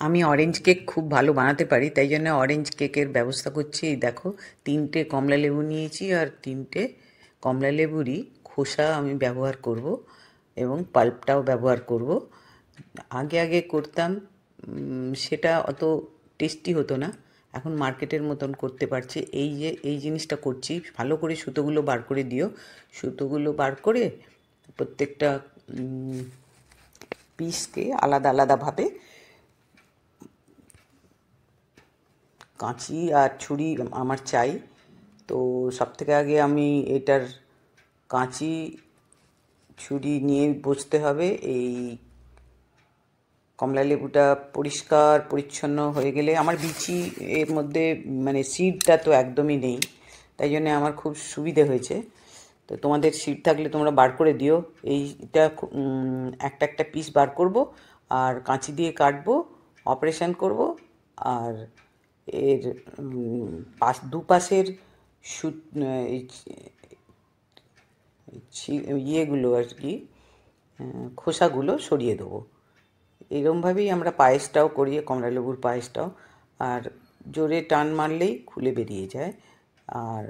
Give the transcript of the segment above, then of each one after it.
আমি orange cake খুব ভালো বানাতে পারি, তাই জন্য অরেঞ্জ কেকের ব্যবস্থা করছি। এই দেখো, 3টে কমলা লেবু নিয়েছি, আর 3টে কমলা লেবুরই খোসা আমি ব্যবহার করব এবং পাল্পটাও ব্যবহার করব। আগে আগে করতাম, সেটা অত টেস্টি হতো না। এখন মার্কেটের মতন করতে পারছি। এই যে এই জিনিসটা করছি, ভালো করে সুতোগুলো বার করে দিও। সুতোগুলো বার করে প্রত্যেকটা পিসকে আলাদা আলাদাভাবে কাঁচি আর ছুরি আমার চাই। তো সবথেকে আগে আমি এটার কাঁচি ছুরি নিয়ে বসতে হবে। এই কমলা লেবুটা পরিষ্কার পরিচ্ছন্ন হয়ে গেলে, আমার বিচি এর মধ্যে মানে সিডটা তো একদমই নেই, তাই জন্য আমার খুব সুবিধে হয়েছে। তো তোমাদের সিড থাকলে তোমরা বার করে দিও। এইটা একটা একটা পিস বার করব, আর কাঁচি দিয়ে কাটবো, অপারেশন করব। আর এর দুপাশের সুত ইয়েগুলো আর কি, খোসাগুলো সরিয়ে দেবো। এরমভাবেই আমরা পায়েসটাও করি, কমলালেবুর পায়েসটাও। আর জোরে টান মারলেই খুলে বেরিয়ে যায়। আর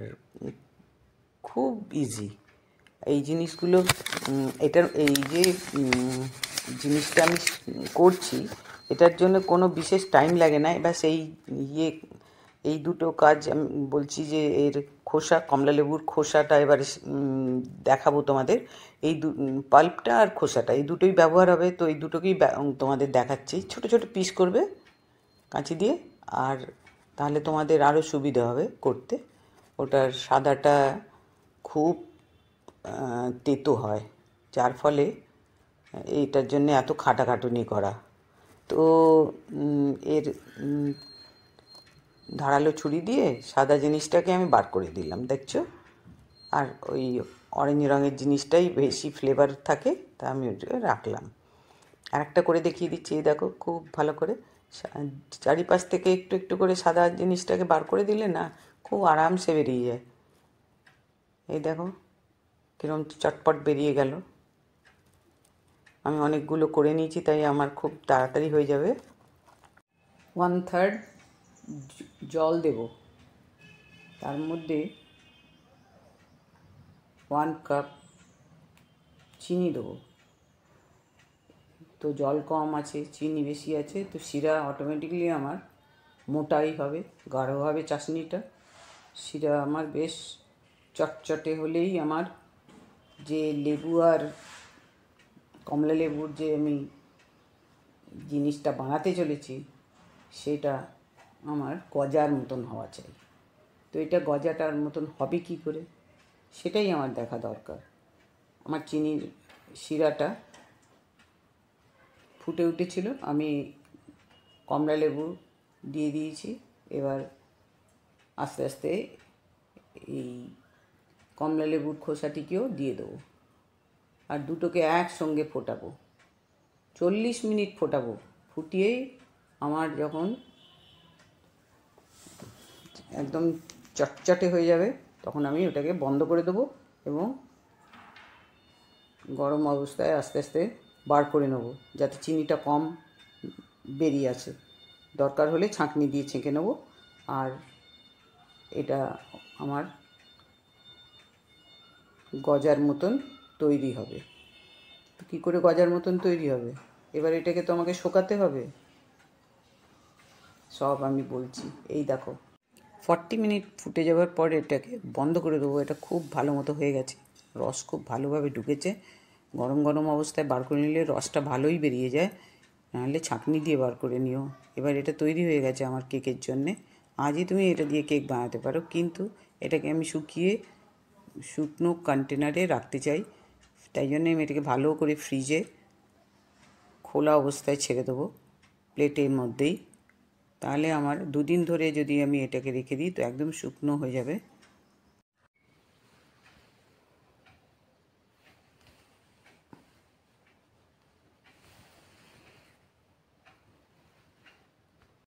খুব ইজি এই জিনিসগুলো। এটার এই যে জিনিসটা আমি করছি, এটার জন্য কোনো বিশেষ টাইম লাগে না। এবার সেই ইয়ে এই দুটো কাজ আমি বলছি, যে এর খোসা, কমলালেবুর খোসাটা এবারে দেখাবো তোমাদের। এই পাল্পটা আর খোসাটা, এই দুটোই ব্যবহার হবে। তো এই দুটোকেই তোমাদের দেখাচ্ছি। ছোট ছোট পিস করবে কাঁচি দিয়ে, আর তাহলে তোমাদের আরও সুবিধা হবে করতে। ওটার সাদাটা খুব তেতো হয়, যার ফলে এইটার জন্য এত খাটাখাটুনি করা। তো এর ধারালো ছুরি দিয়ে সাদা জিনিসটাকে আমি বার করে দিলাম, দেখছো। আর ওই অরেঞ্জ রঙের জিনিসটাই বেশি ফ্লেভার থাকে, তা আমি ওটা রাখলাম। আর একটা করে দেখিয়ে দিচ্ছি, এই দেখো, খুব ভালো করে চারিপাশ থেকে একটু একটু করে সাদা জিনিসটাকে বার করে দিলে না, খুব আরামসে বেরিয়ে যায়। এই দেখো কীরকম চটপট বেরিয়ে গেল। আমি অনেকগুলো করে নিয়েছি, তাই আমার খুব তাড়াতাড়ি হয়ে যাবে। 1/3 জল দেব, তার মধ্যে 1 কাপ চিনি দেবো। তো জল কম আছে, চিনি বেশি আছে, তো শিরা অটোমেটিকলি আমার মোটাই হবে, গাঢ় হবে চাশনিটা। শিরা আমার বেশ চটচটে হলেই আমার যে লেবু আর কমলা লেবুর যে আমি জিনিসটা বানাতে চলেছি, সেটা আমার গজার মতন হওয়া চাই। তো এটা গজাটার মতন হবে কি করে, সেটাই আমার দেখা দরকার। আমার চিনির শিরাটা ফুটে উঠেছিল, আমি কমলা লেবু দিয়ে দিয়েছি। এবার আস্তে আস্তে এই কমলা লেবুর খোসাটিকেও দিয়ে দেবো, আর দুটোকে একসঙ্গে ফোটাবো। 40 মিনিট ফোটাবো। ফুটিয়েই আমার যখন একদম চটচটে হয়ে যাবে, তখন আমি ওটাকে বন্ধ করে দেবো এবং গরম অবস্থায় আস্তে আস্তে বার করে নেব, যাতে চিনিটা কম বেরিয়ে আসে। দরকার হলে ছাঁকনি দিয়ে ছেঁকে নেব। আর এটা আমার গজার মতন তৈরি হবে। তো কী করে গজার মতন তৈরি হবে, এবার এটাকে তো আমাকে শোকাতে হবে। সব আমি বলছি। এই দেখো, 40 মিনিট ফুটে যাওয়ার পর এটাকে বন্ধ করে দেবো। এটা খুব ভালো মতো হয়ে গেছে, রস খুব ভালোভাবে ঢুকেছে। গরম গরম অবস্থায় বার করে নিলে রসটা ভালোই বেরিয়ে যায়, নাহলে ছাঁকনি দিয়ে বার করে নিও। এবার এটা তৈরি হয়ে গেছে আমার কেকের জন্যে। আজই তুমি এটা দিয়ে কেক বানাতে পারো, কিন্তু এটাকে আমি শুকনো কন্টেনারে রাখতে চাই। তাই জন্যে আমি এটাকে ভালো করে ফ্রিজে খোলা অবস্থায় ছেড়ে দেবো, প্লেটের মধ্যেই। তাহলে আমার 2 দিন ধরে যদি আমি এটাকে রেখে দিই, তো একদম শুকনো হয়ে যাবে।